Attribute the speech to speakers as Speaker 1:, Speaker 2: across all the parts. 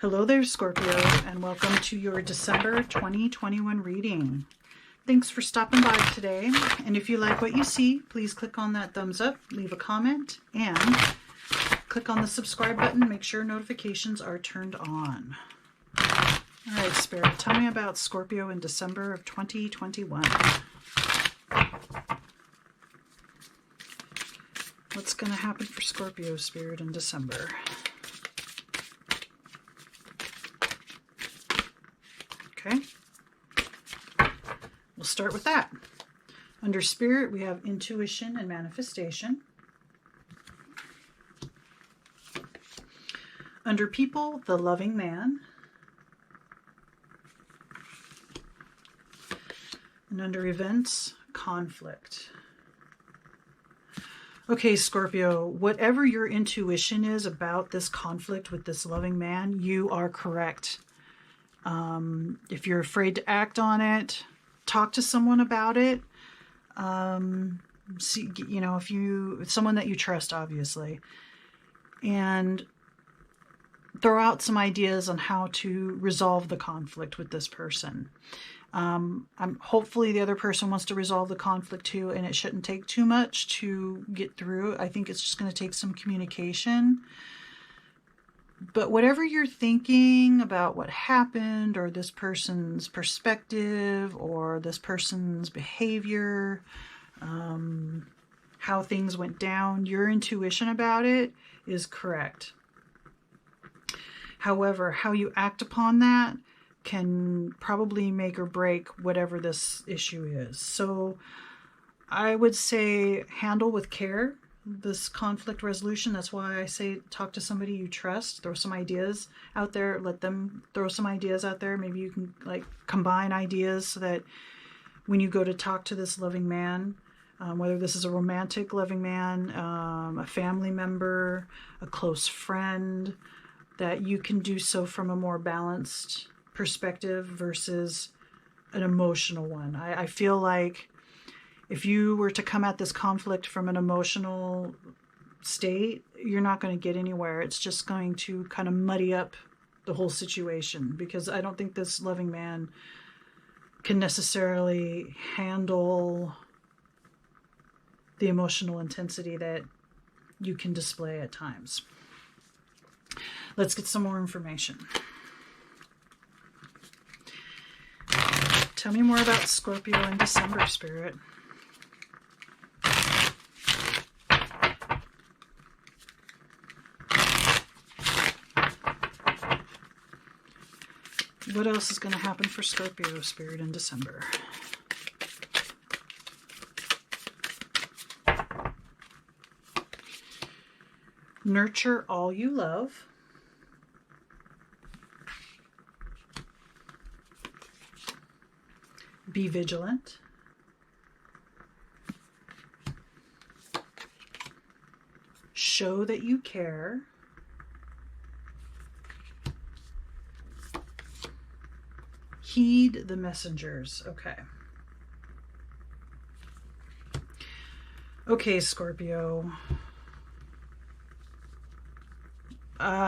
Speaker 1: Hello there, Scorpio, and welcome to your December 2021 reading. Thanks for stopping by today. And if you like what you see, please click on that thumbs up, leave a comment, and click on the subscribe button. Make sure notifications are turned on. All right, Spirit, tell me about Scorpio in December of 2021. What's going to happen for Scorpio, Spirit, in December? Okay, we'll start with that. Under Spirit, we have intuition and manifestation. Under People, the loving man. And under Events, conflict. Okay, Scorpio, whatever your intuition is about this conflict with this loving man, you are correct. If you're afraid to act on it, talk to someone about it. See, if someone that you trust, obviously, and throw out some ideas on how to resolve the conflict with this person. Hopefully the other person wants to resolve the conflict too, and it shouldn't take too much to get through. I think it's just going to take some communication. But whatever you're thinking about what happened, or this person's perspective, or this person's behavior, how things went down, your intuition about it is correct. However, how you act upon that can probably make or break whatever this issue is. So I would say handle with care this conflict resolution. That's why I say talk to somebody you trust. Throw some ideas out there. Let them throw some ideas out there. Maybe you can combine ideas so that when you go to talk to this loving man, whether this is a romantic loving man, a family member, a close friend, that you can do so from a more balanced perspective versus an emotional one. I feel like if you were to come at this conflict from an emotional state, you're not going to get anywhere. It's just going to kind of muddy up the whole situation, because I don't think this loving man can necessarily handle the emotional intensity that you can display at times. Let's get some more information. Tell me more about Scorpio in December, Spirit. What else is going to happen for Scorpio, Spirit, in December? Nurture all you love. Be vigilant. Show that you care. Heed the messengers. Okay, Scorpio.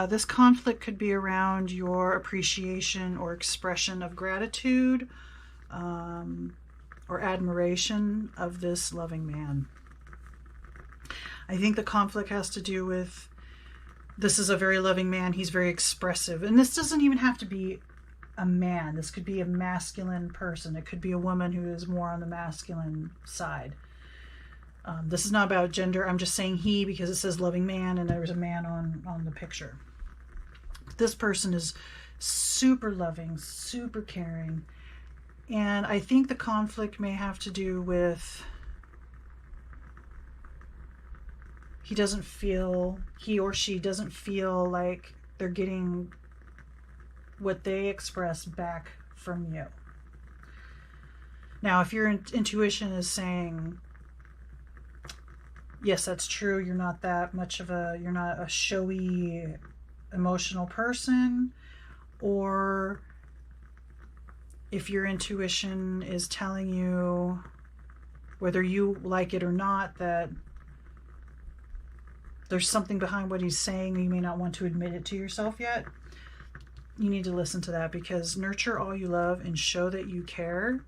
Speaker 1: This conflict could be around your appreciation or expression of gratitude, or admiration of this loving man. I think the conflict has to do with, this is a very loving man. He's very expressive. And this doesn't even have to be a man. This could be a masculine person. It could be a woman who is more on the masculine side. This is not about gender. I'm just saying he, because it says loving man and there's a man on the picture. This person is super loving, super caring. And I think the conflict may have to do with he or she doesn't feel like they're getting what they express back from you. Now, if your intuition is saying, yes, that's true, you're not a showy, emotional person, or if your intuition is telling you, whether you like it or not, that there's something behind what he's saying, you may not want to admit it to yourself yet. you need to listen to that, because nurture all you love and show that you care.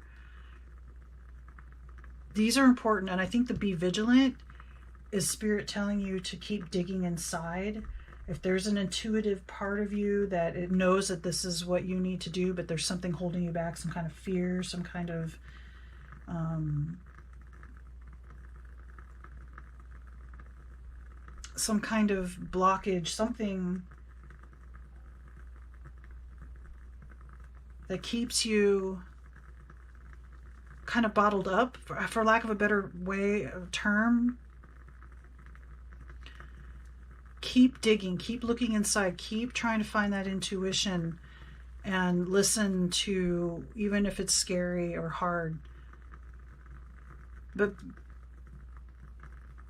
Speaker 1: These are important. And I think the be vigilant is spirit telling you to keep digging inside. If there's an intuitive part of you that it knows that this is what you need to do, but there's something holding you back, some kind of fear, some kind of blockage, something that keeps you kind of bottled up, for lack of a better term. Keep digging, keep looking inside, keep trying to find that intuition and listen to, even if it's scary or hard. But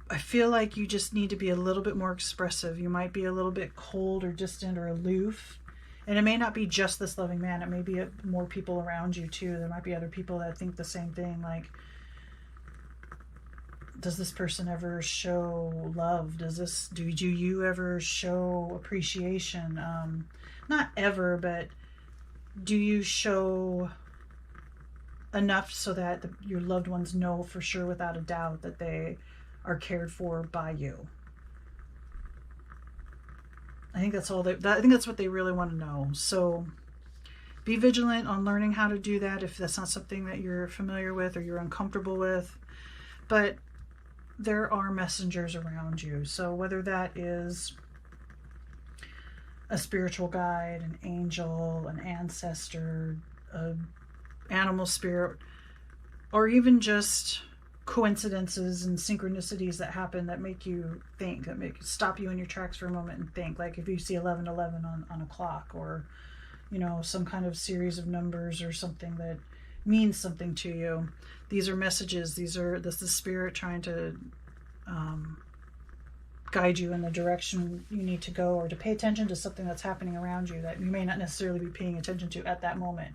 Speaker 1: I feel like you just need to be a little bit more expressive. You might be a little bit cold or distant or aloof. And it may not be just this loving man. It may be more people around you too. There might be other people that think the same thing. Like, does this person ever show love? Do you ever show appreciation? Not ever, but do you show enough so that your loved ones know for sure, without a doubt, that they are cared for by you? I think that's all I think that's what they really want to know. So be vigilant on learning how to do that if that's not something that you're familiar with or you're uncomfortable with. But there are messengers around you. So whether that is a spiritual guide, an angel, an ancestor, an animal spirit, or even just coincidences and synchronicities that happen that make you think, that make stop you in your tracks for a moment and think. Like if you see 1111 on a clock, or some kind of series of numbers or something that means something to you. These are messages. This is spirit trying to guide you in the direction you need to go, or to pay attention to something that's happening around you that you may not necessarily be paying attention to at that moment.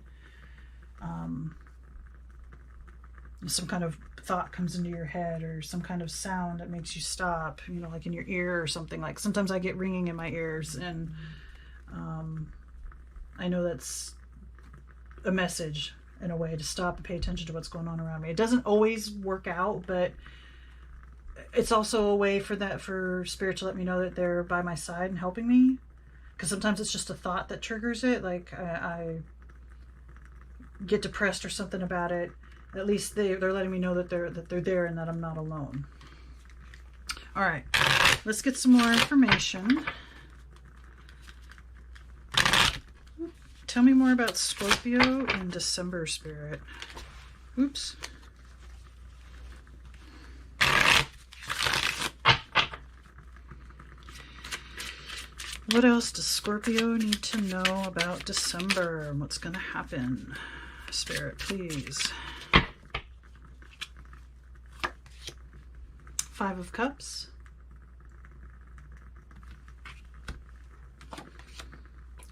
Speaker 1: Some kind of thought comes into your head, or some kind of sound that makes you stop, like in your ear or something. Like sometimes I get ringing in my ears, and I know that's a message in a way to stop and pay attention to what's going on around me. It doesn't always work out, but it's also a way for spirit to let me know that they're by my side and helping me. Because sometimes it's just a thought that triggers it. Like I get depressed or something about it. At least they're letting me know that they're there and that I'm not alone. All right, let's get some more information. Tell me more about Scorpio in December, Spirit. Oops. What else does Scorpio need to know about December? What's going to happen? Spirit, please. 5 of Cups.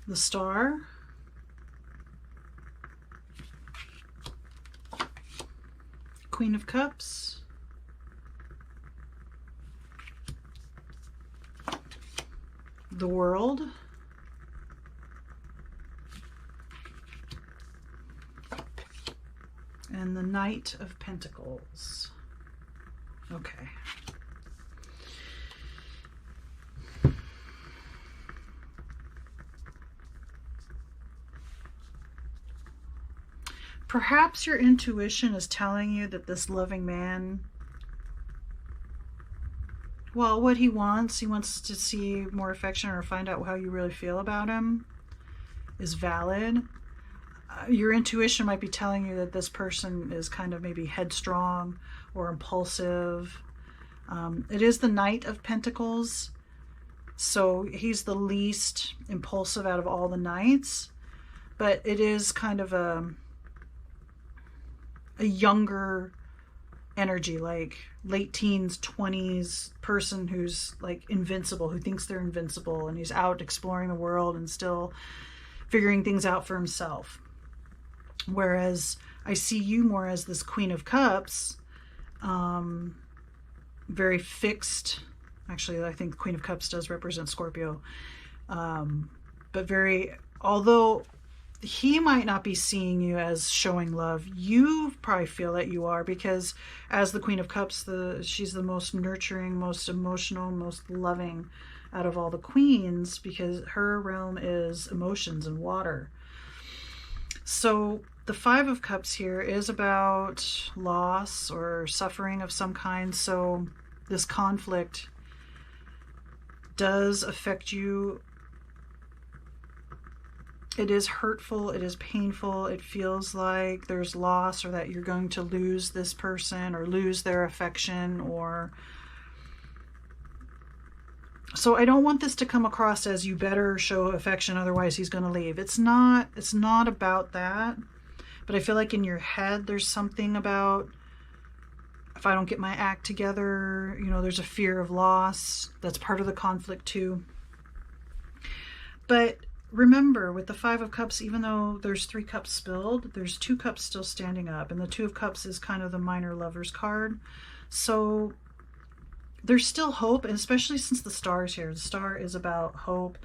Speaker 1: The Star. Queen of Cups. The World. And the Knight of Pentacles. Okay. Perhaps your intuition is telling you that this loving man, well, what he wants to see more affection or find out how you really feel about him, is valid. Your intuition might be telling you that this person is kind of maybe headstrong or impulsive. It is the Knight of Pentacles, so he's the least impulsive out of all the knights, but it is kind of a younger energy, like late teens, 20s person who's like invincible, who thinks they're invincible, and he's out exploring the world and still figuring things out for himself. Whereas I see you more as this Queen of Cups, very fixed. Actually, I think Queen of Cups does represent Scorpio, but very although he might not be seeing you as showing love, you probably feel that you are, because as the Queen of Cups, she's the most nurturing, most emotional, most loving out of all the queens, because her realm is emotions and water. So the Five of Cups here is about loss or suffering of some kind. So this conflict does affect you. It is hurtful, it is painful, it feels like there's loss, or that you're going to lose this person or lose their affection, or... So I don't want this to come across as you better show affection, otherwise he's going to leave. It's not about that. But I feel like in your head there's something about, if I don't get my act together, you know, there's a fear of loss. That's part of the conflict too. But remember, with the Five of Cups, even though there's 3 cups spilled, there's 2 cups still standing up. And the Two of Cups is kind of the minor lovers card. So there's still hope, and especially since the star is here. The star is about hope.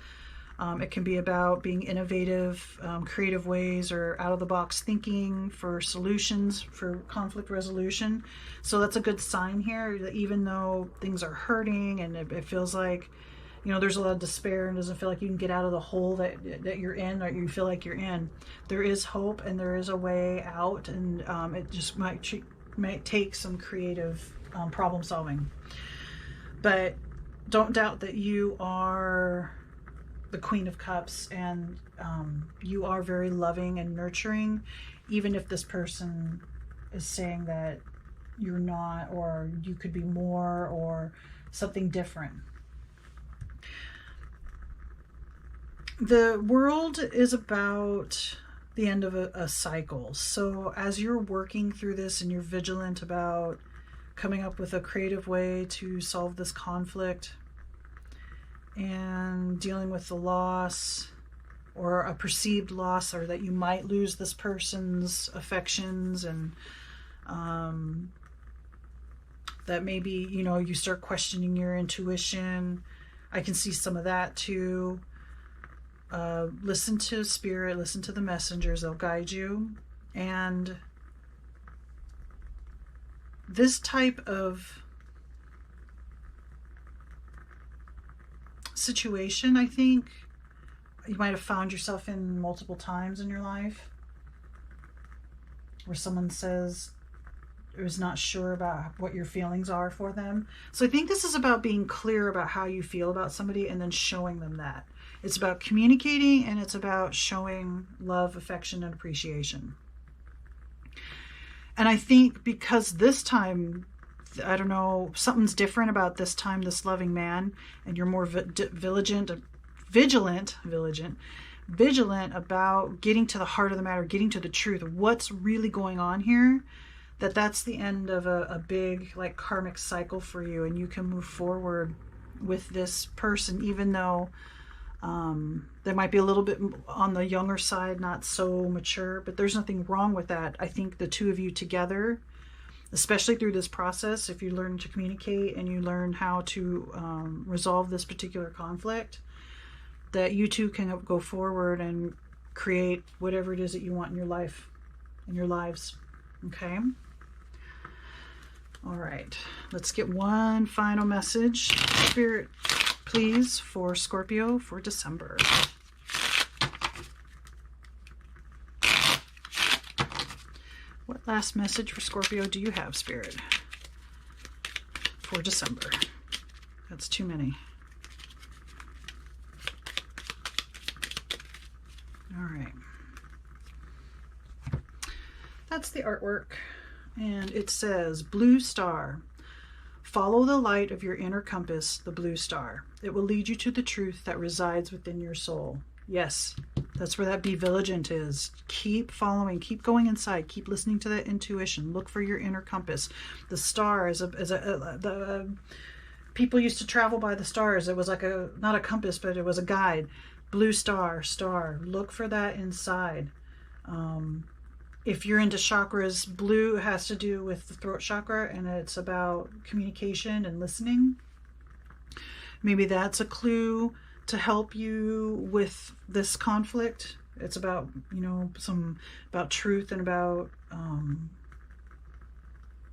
Speaker 1: It can be about being innovative, creative ways, or out-of-the-box thinking for solutions, for conflict resolution. So that's a good sign here, that even though things are hurting and it feels like, you know, there's a lot of despair and doesn't feel like you can get out of the hole that you're in, or you feel like you're in, there is hope and there is a way out, and it just might take some creative problem solving. But don't doubt that you are the Queen of Cups, and you are very loving and nurturing, even if this person is saying that you're not, or you could be more, or something different. The world is about the end of a cycle. So as you're working through this and you're vigilant about coming up with a creative way to solve this conflict and dealing with the loss, or a perceived loss, or that you might lose this person's affections, and that maybe, you know, you start questioning your intuition. I can see some of that too. Listen to spirit, listen to the messengers, they'll guide you. And this type of situation, I think you might have found yourself in multiple times in your life, where someone says is not sure about what your feelings are for them. So I think this is about being clear about how you feel about somebody and then showing them that. It's about communicating, and it's about showing love, affection, and appreciation. And I think because this time, I don't know, something's different about this time, this loving man, and you're more vigilant about getting to the heart of the matter, getting to the truth of what's really going on here, that's the end of a big, like, karmic cycle for you, and you can move forward with this person, even though they might be a little bit on the younger side, not so mature, but there's nothing wrong with that. I think the two of you together, especially through this process, if you learn to communicate and you learn how to resolve this particular conflict, that you two can go forward and create whatever it is that you want in your life, in your lives. Okay? All right. Let's get one final message. Spirit, please, for Scorpio for December. What last message for Scorpio do you have, Spirit, for December? That's too many. All right. That's the artwork. And it says, blue star. Follow the light of your inner compass, the blue star. It will lead you to the truth that resides within your soul. Yes, that's where that be vigilant is. Keep following, keep going inside, keep listening to that intuition. Look for your inner compass. The star is people used to travel by the stars. It was like not a compass, but it was a guide. Blue star, star. Look for that inside. If you're into chakras, blue has to do with the throat chakra, and it's about communication and listening. Maybe that's a clue to help you with this conflict. It's about, you know, about truth and about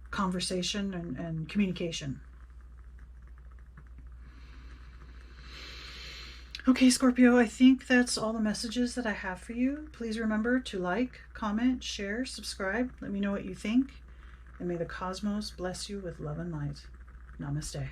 Speaker 1: conversation and communication. Okay, Scorpio, I think that's all the messages that I have for you. Please remember to like, comment, share, subscribe. Let me know what you think. And may the cosmos bless you with love and light. Namaste.